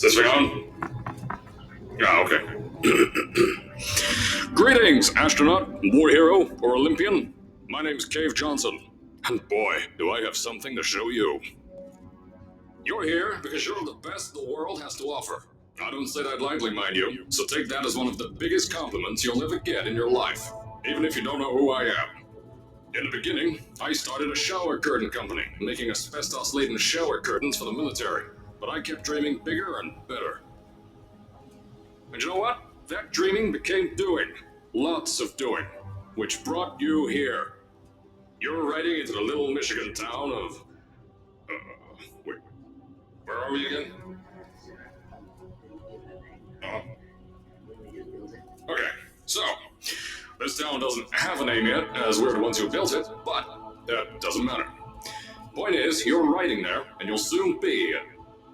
Is this thing on? Yeah, okay. Greetings, astronaut, war hero, or Olympian. My name's Cave Johnson, and boy, do I have something to show you. You're here because you're the best the world has to offer. I don't say that lightly, mind you, so take that as one of the biggest compliments you'll ever get in your life, even if you don't know who I am. In the beginning, I started a shower curtain company, making asbestos-laden shower curtains for the military, but I kept dreaming bigger and better. And you know what? That dreaming became doing. Lots of doing. Which brought you here. You're riding into the little Michigan town of. Wait, where are we again? Uh, okay, so. This town doesn't have a name yet, as we're the ones who built it, but that doesn't matter. Point is, you're riding there, and you'll soon be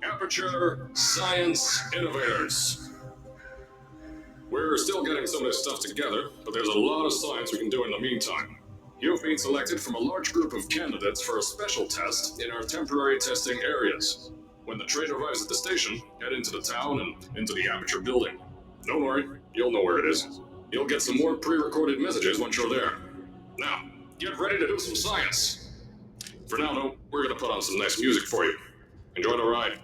Aperture Science Innovators. We're still getting some of this stuff together, but there's a lot of science we can do in the meantime. You've been selected from a large group of candidates for a special test in our temporary testing areas. When the train arrives at the station, head into the town and into the Aperture building. Don't worry, you'll know where it is. You'll get some more pre-recorded messages once you're there. Now, get ready to do some science. For now, though, we're gonna put on some nice music for you. Enjoy the ride.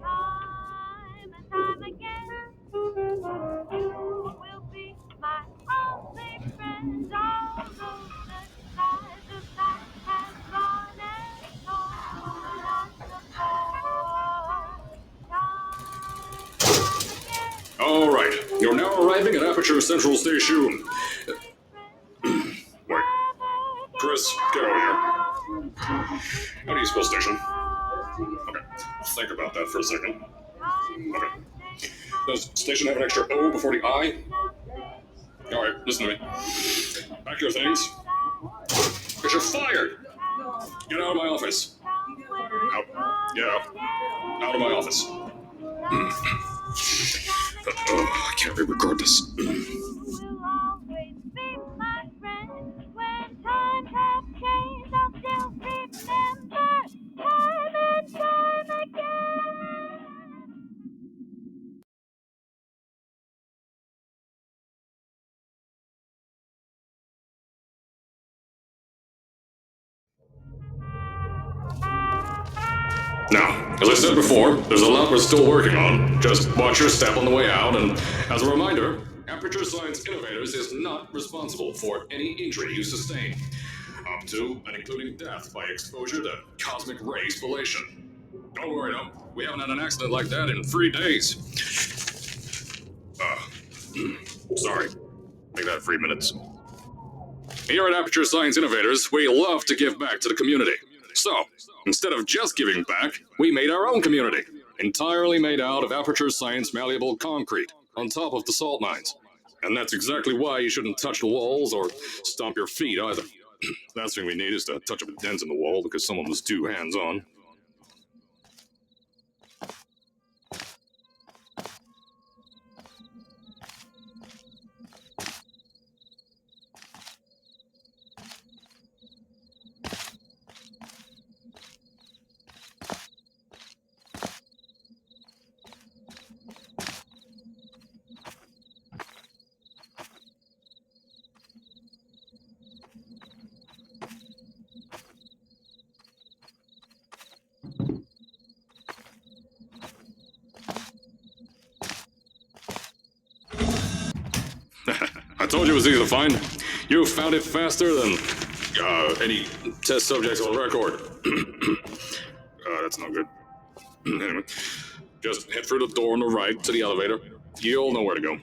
Time and time again, you will be my only friend. Although the tide of life has gone and gone us apart. Time and time again, All right, you're now arriving at Aperture Central Station. Wait, Chris, get over here. How do you spell station? Okay, think about that for a second. Okay. Does station have an extra O before the I? Alright, listen to me. Pack your things. Because you're fired! Get out of my office. Out. Get out. Out of my office. I can't re-record this. will always be my friend. When times have changed, I'll still remember time and time again. Now, as I said before, there's a lot we're still working on. Just watch your step on the way out, and as a reminder, Aperture Science Innovators is not responsible for any injury you sustain, up to and including death by exposure to cosmic ray spallation. Don't worry, though, we haven't had an accident like that in 3 days. Sorry. Make that 3 minutes. Here at Aperture Science Innovators, we love to give back to the community. So, instead of just giving back, we made our own community, entirely made out of Aperture Science malleable concrete, on top of the salt mines. And that's exactly why you shouldn't touch the walls or stomp your feet either. Last thing we need is to touch up a dent in the wall because someone was too hands-on. I told you it was easy to find. You found it faster than any test subjects on record. That's not good. Anyway, just head through the door on the right to the elevator. You'll know where to go.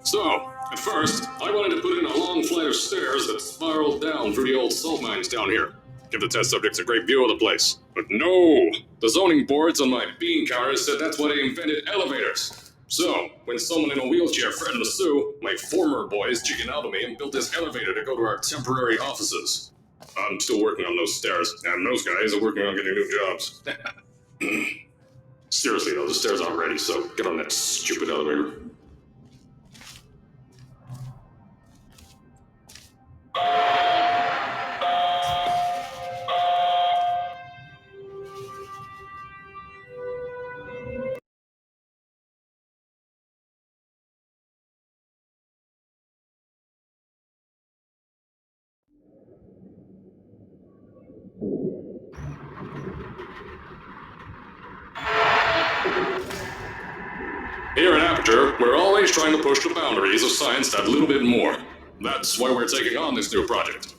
So, at first, I wanted to put in a long flight of stairs that spiraled down through the old salt mines down here. Give the test subjects a great view of the place. But no! The zoning boards on my bean counters said that's why they invented elevators. So, when someone in a wheelchair threatened to sue, my former boys chickened out of me and built this elevator to go to our temporary offices. I'm still working on those stairs, and those guys are working on getting new jobs. Seriously though, the stairs aren't ready, so get on that stupid elevator. Here at Aperture, we're always trying to push the boundaries of science that little bit more. That's why we're taking on this new project.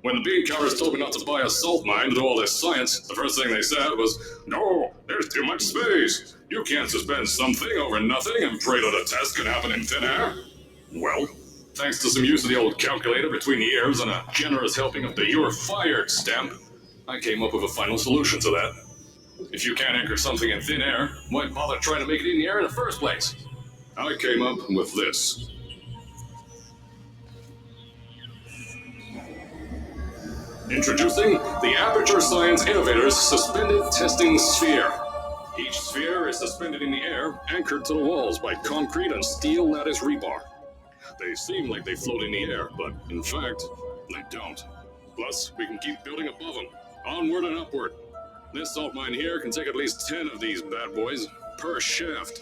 When the bean counters told me not to buy a salt mine to do all this science, the first thing they said was, "No, there's too much space. You can't suspend something over nothing and pray that a test can happen in thin air." Well, thanks to some use of the old calculator between the ears and a generous helping of the "you're fired" stamp, I came up with a final solution to that. If you can't anchor something in thin air, why bother trying to make it in the air in the first place? I came up with this. Introducing the Aperture Science Innovators Suspended Testing Sphere. Each sphere is suspended in the air, anchored to the walls by concrete and steel lattice rebar. They seem like they float in the air, but in fact, they don't. Plus, we can keep building above them, onward and upward. This salt mine here can take at least 10 of these bad boys per shaft.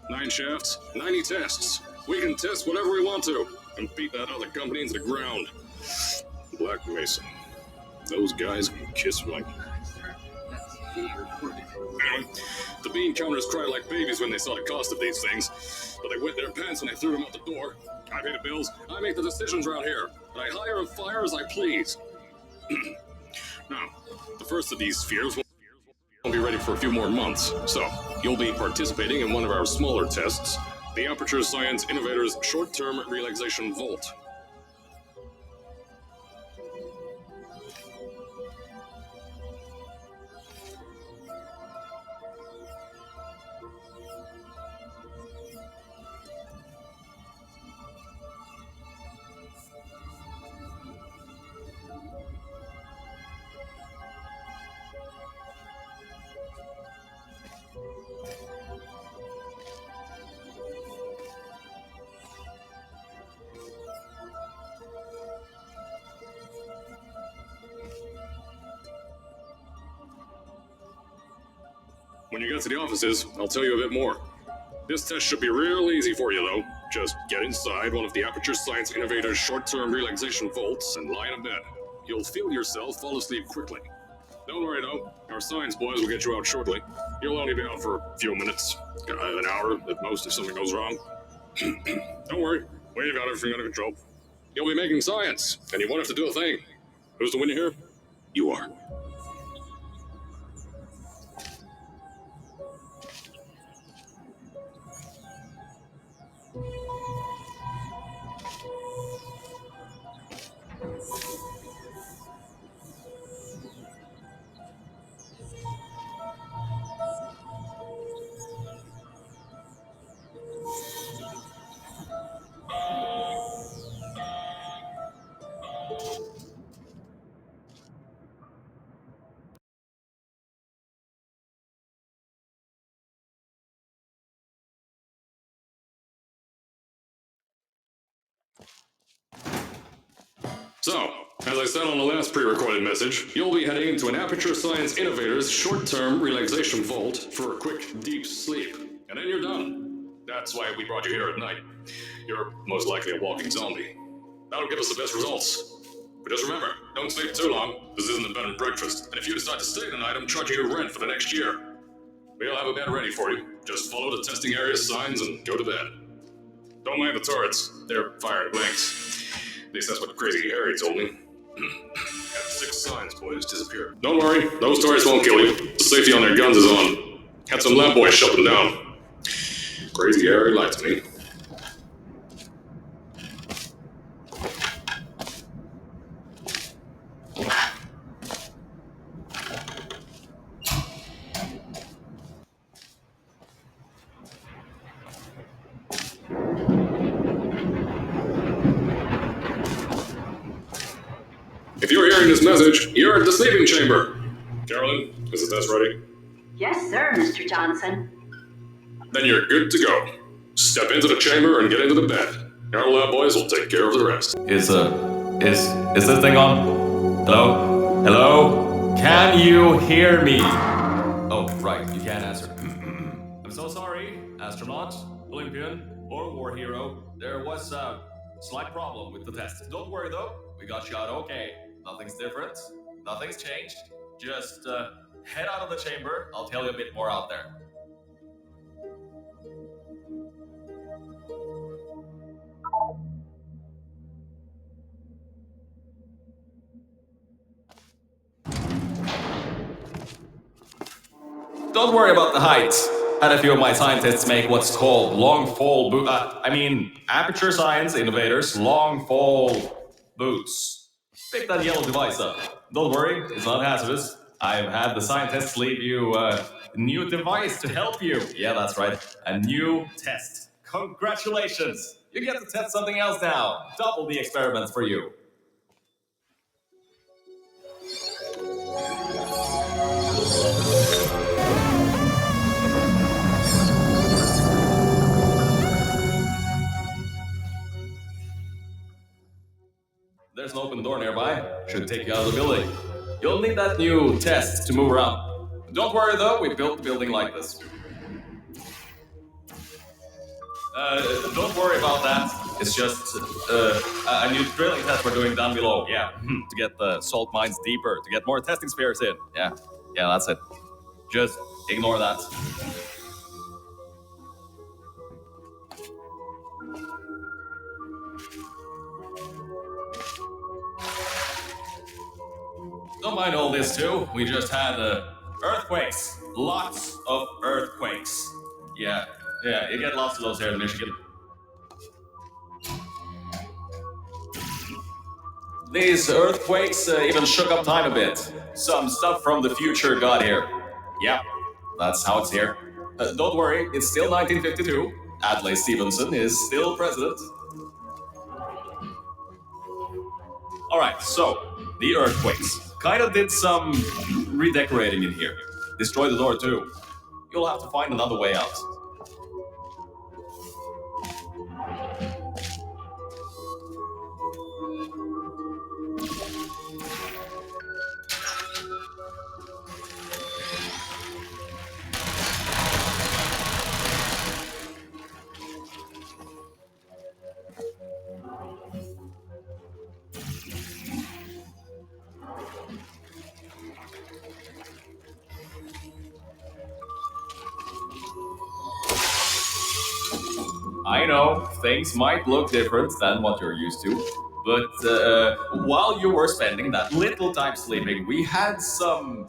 9 shafts, 90 tests. We can test whatever we want to and beat that other company into the ground. Black Mesa. Those guys can kiss my... Anyway, the bean counters cried like babies when they saw the cost of these things, but they wet their pants when they threw them out the door. I pay the bills, I make the decisions around here, and I hire and fire as I please. Now, the first of these spheres won't be ready for a few more months, so you'll be participating in one of our smaller tests, the Aperture Science Innovators Short-Term Relaxation Vault. When you get to the offices, I'll tell you a bit more. This test should be real easy for you, though. Just get inside one of the Aperture Science Innovators short-term relaxation vaults and lie in a bed. You'll feel yourself fall asleep quickly. Don't worry, though. Our science boys will get you out shortly. You'll only be out for a few minutes. An hour at most if something goes wrong. Don't worry. We've got everything under control. You'll be making science, and you won't have to do a thing. Who's the winner here? You are. So, as I said on the last pre-recorded message, you'll be heading into an Aperture Science Innovators short-term relaxation vault for a quick, deep sleep. And then you're done. That's why we brought you here at night. You're most likely a walking zombie. That'll give us the best results. But just remember, don't sleep too long. This isn't a bed and breakfast. And if you decide to stay tonight, I'm charging you rent for the next year. We'll have a bed ready for you. Just follow the testing area signs and go to bed. Don't mind the turrets. They're firing blanks. At least that's what Crazy Harry told me. Got 6 signs, boys. has disappeared. Don't worry, those toys won't kill you. The safety on their guns is on. Had some lab boys shut them down. Crazy airy light to me. If you're hearing this message, you're at the sleeping chamber. Carolyn, is the test ready? Yes, sir, Mr. Johnson. Then you're good to go. Step into the chamber and get into the bed. Our lab boys will take care of the rest. Is this thing on? Hello? Hello? Can you hear me? Oh, right, you can't answer. I'm so sorry, astronaut, Olympian, or war hero. There was a slight problem with the test. Don't worry though, we got you out okay. Nothing's different, nothing's changed. Just head out of the chamber, I'll tell you a bit more out there. Don't worry about the height. Had a few of my scientists make what's called long fall aperture science innovators, long fall boots. Pick that yellow device up. Don't worry, it's not hazardous. I've had the scientists leave you a new device to help you. Yeah, that's right, a new test. Congratulations! You get to test something else now. Double the experiments for you. There's an open door nearby. Should take you out of the building. You'll need that new test to move around. Don't worry though, we built the building like this. Don't worry about that. It's just a new drilling test we're doing down below. Yeah, to get the salt mines deeper, to get more testing spheres in. Yeah, that's it. Just ignore that. Don't mind all this too. We just had earthquakes. Lots of earthquakes. Yeah, you get lots of those here in Michigan. These earthquakes even shook up time a bit. Some stuff from the future got here. Yeah, that's how it's here. Don't worry, it's still 1952. Adlai Stevenson is still president. Alright, so, the earthquakes. Kinda did some redecorating in here. Destroyed the door too. You'll have to find another way out. I know, things might look different than what you're used to, but while you were spending that little time sleeping, we had some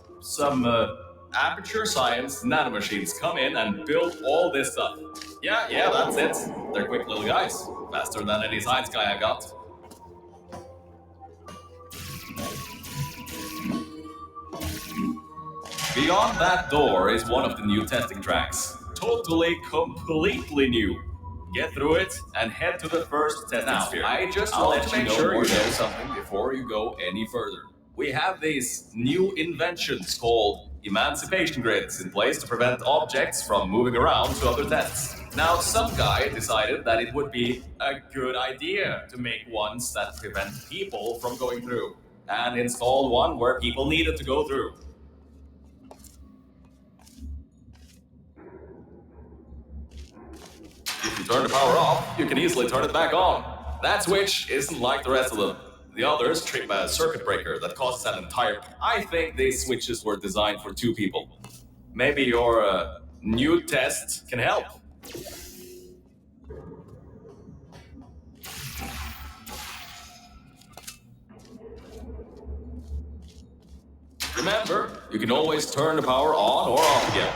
aperture science nanomachines come in and build all this stuff. Yeah, that's it. They're quick little guys, faster than any science guy I got. Beyond that door is one of the new testing tracks. Totally, completely new. Get through it and head to the first testing sphere. I just want to make sure you know something before you go any further. We have these new inventions called emancipation grids in place to prevent objects from moving around to other tests. Now, some guy decided that it would be a good idea to make ones that prevent people from going through, and installed one where people needed to go through. If you turn the power off, you can easily turn it back on. That switch isn't like the rest of them. The others trip a circuit breaker that causes an entire... I think these switches were designed for two people. Maybe your new test can help. Remember, you can always turn the power on or off again.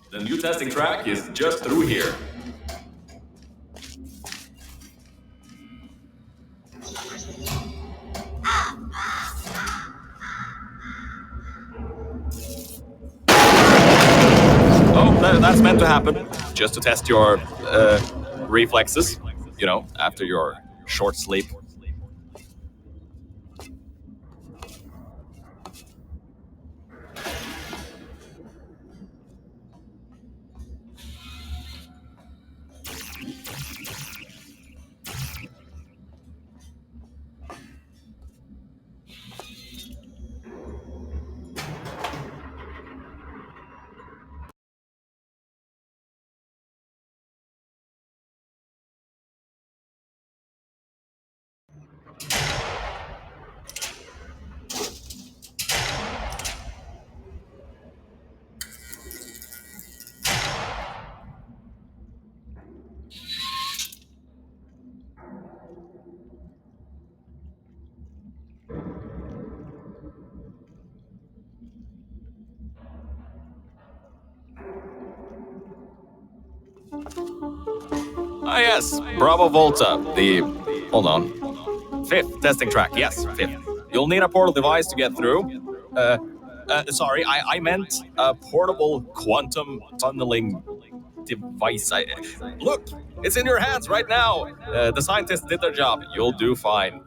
The new testing track is just through here. Oh, that's meant to happen. Just to test your reflexes, after your short sleep. Ah, yes, Bravo Volta, hold on, fifth testing track, yes, fifth. You'll need a portal device to get through. Sorry, I meant a portable quantum tunneling device. Look, it's in your hands right now. The scientists did their job. You'll do fine.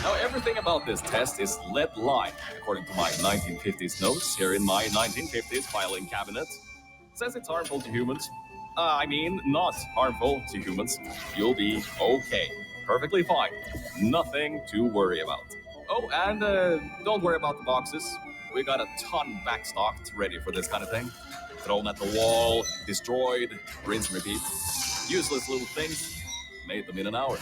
Now, everything about this test is lead line, according to my 1950s notes here in my 1950s filing cabinet. Says it's harmful to humans. Not harmful to humans. You'll be okay. Perfectly fine. Nothing to worry about. Oh, and don't worry about the boxes. We got a ton backstocked ready for this kind of thing. Thrown at the wall, destroyed, rinse and repeat. Useless little things. Made them in an hour.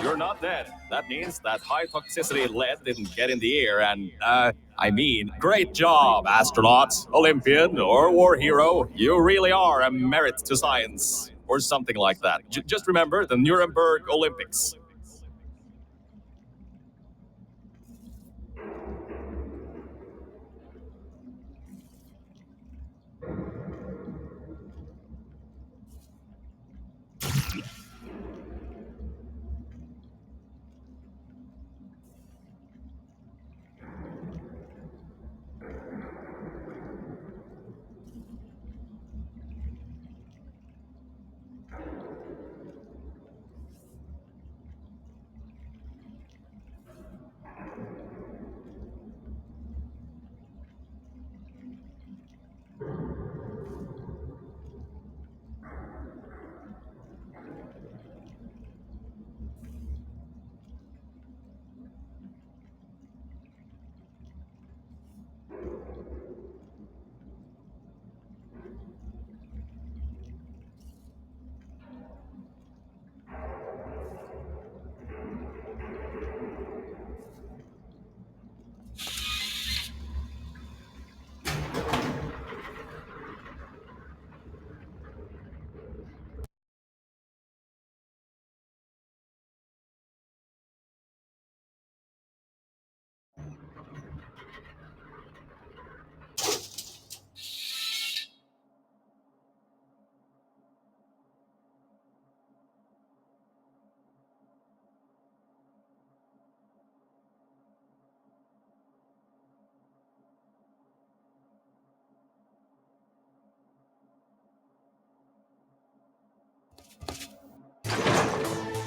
You're not dead. That means that high toxicity lead didn't get in the air and, great job, astronaut, Olympian, or war hero. You really are a merit to science. Or something like that. Just remember the Nuremberg Olympics.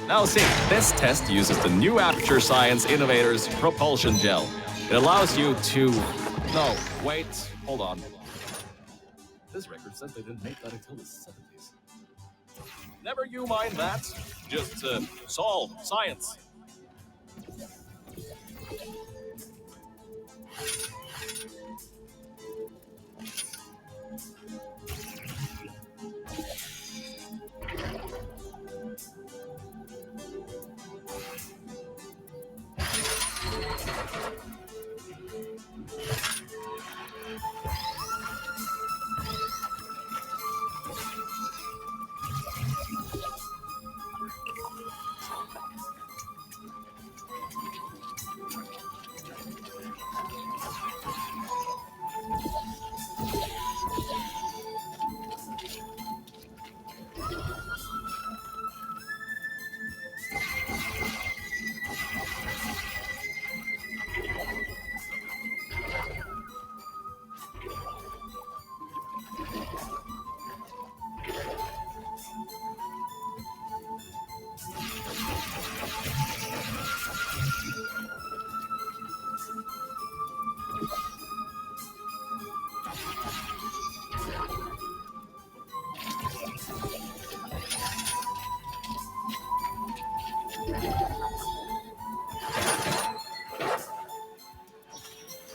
Now see, this test uses the new Aperture Science Innovators propulsion gel. It allows you to... No, wait, hold on. This record says they didn't make that until the 70s. Never you mind that. Just solve science.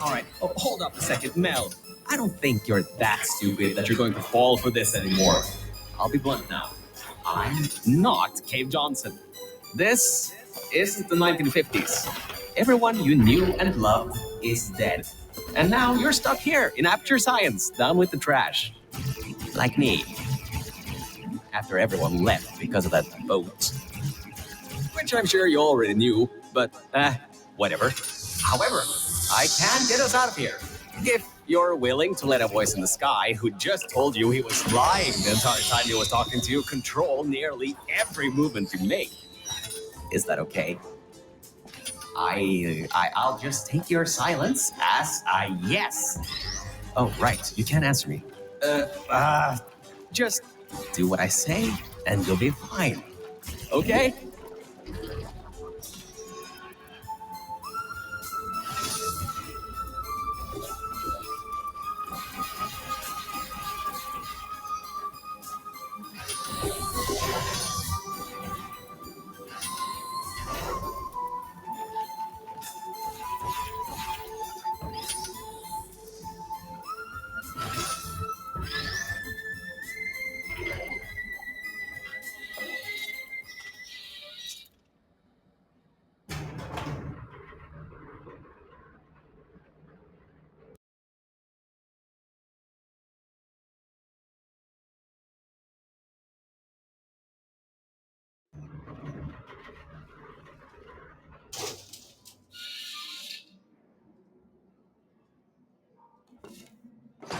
All right, hold up a second, Mel. I don't think you're that stupid that you're going to fall for this anymore. I'll be blunt now. I'm not Cave Johnson. This isn't the 1950s. Everyone you knew and loved is dead. And now you're stuck here in Aperture Science, down with the trash. Like me. After everyone left because of that boat. Which I'm sure you already knew, but whatever. However, I can get us out of here. If you're willing to let a voice in the sky who just told you he was lying the entire time he was talking to you control nearly every movement you make. Is that okay? I'll just take your silence as a yes. Oh, right. You can't answer me. Just do what I say and you'll be fine. Okay?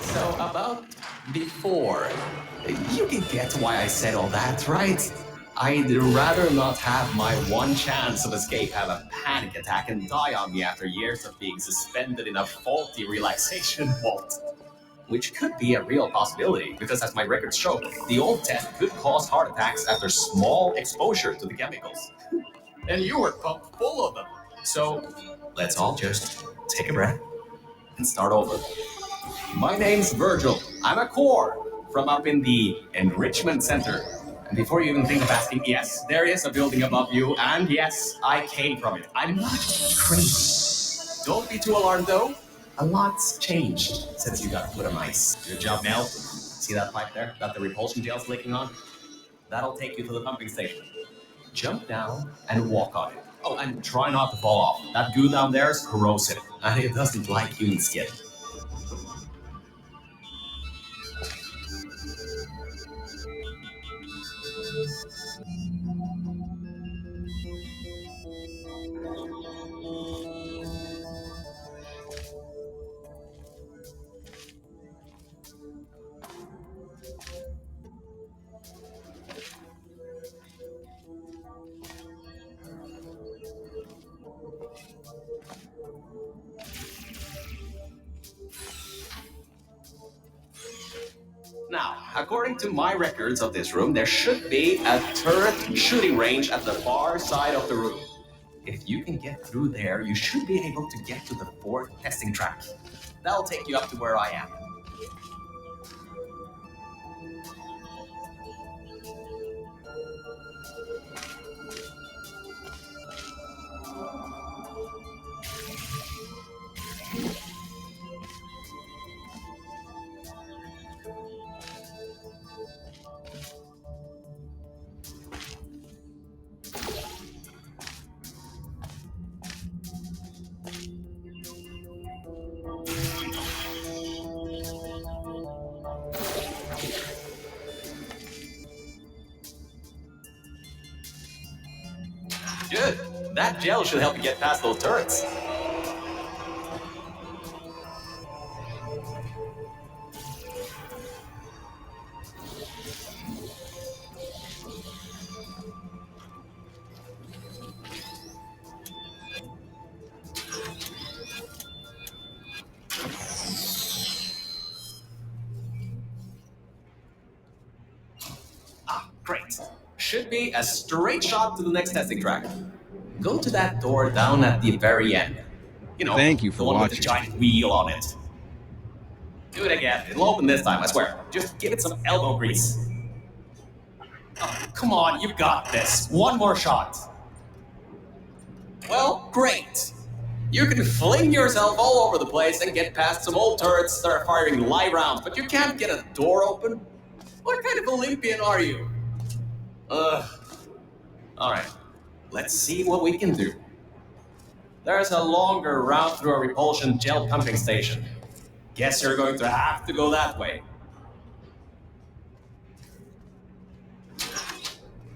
So about before, you can get why I said all that, right? I'd rather not have my one chance of escape have a panic attack and die on me after years of being suspended in a faulty relaxation vault. Which could be a real possibility, because as my records show, the old test could cause heart attacks after small exposure to the chemicals. And you were pumped full of them. So let's all just take a breath and start over. My name's Virgil. I'm a core from up in the Enrichment Center. And before you even think of asking, yes, there is a building above you, and yes, I came from it. I'm not crazy. Don't be too alarmed, though. A lot's changed since you got put on ice. Good job, Mel. See that pipe there that the repulsion gel's leaking on? That'll take you to the pumping station. Jump down and walk on it. Oh, and try not to fall off. That goo down there is corrosive, and it doesn't like human skin. Now, a according to my records of this room, there should be a turret shooting range at the far side of the room. If you can get through there, you should be able to get to the 4th testing track. That'll take you up to where I am. Good. That gel should help you get past those turrets. Great. Should be a straight shot to the next testing track. Go to that door down at the very end. You know, Thank you for the one with the watching. giant wheel on it. Do it again. It'll open this time, I swear. Just give it some elbow grease. Oh, come on, you got this. One more shot. Well, great. You can fling yourself all over the place and get past some old turrets that are firing live rounds, but you can't get a door open? What kind of Olympian are you? Alright, let's see what we can do. There's a longer route through a repulsion gel pumping station. Guess you're going to have to go that way.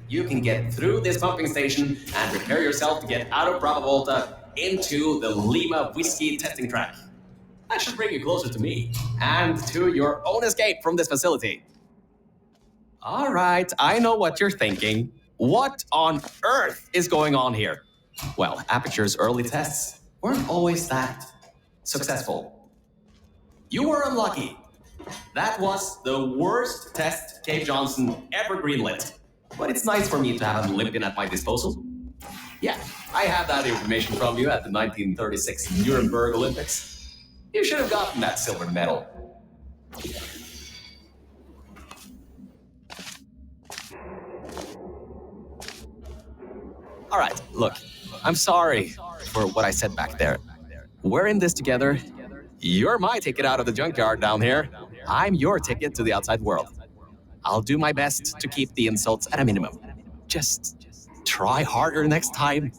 You can get through this pumping station and prepare yourself to get out of Bravo Volta into the Lima Whiskey testing track. That should bring you closer to me and to your own escape from this facility. All right, I know what you're thinking. What on earth is going on here? Well, Aperture's early tests weren't always that successful. You were unlucky. That was the worst test Cave Johnson ever greenlit. But it's nice for me to have an Olympian at my disposal. Yeah, I have that information from you at the 1936 Nuremberg Olympics. You should have gotten that silver medal. All right, look, I'm sorry for what I said back there. We're in this together. You're my ticket out of the junkyard down here. I'm your ticket to the outside world. I'll do my best to keep the insults at a minimum. Just try harder next time.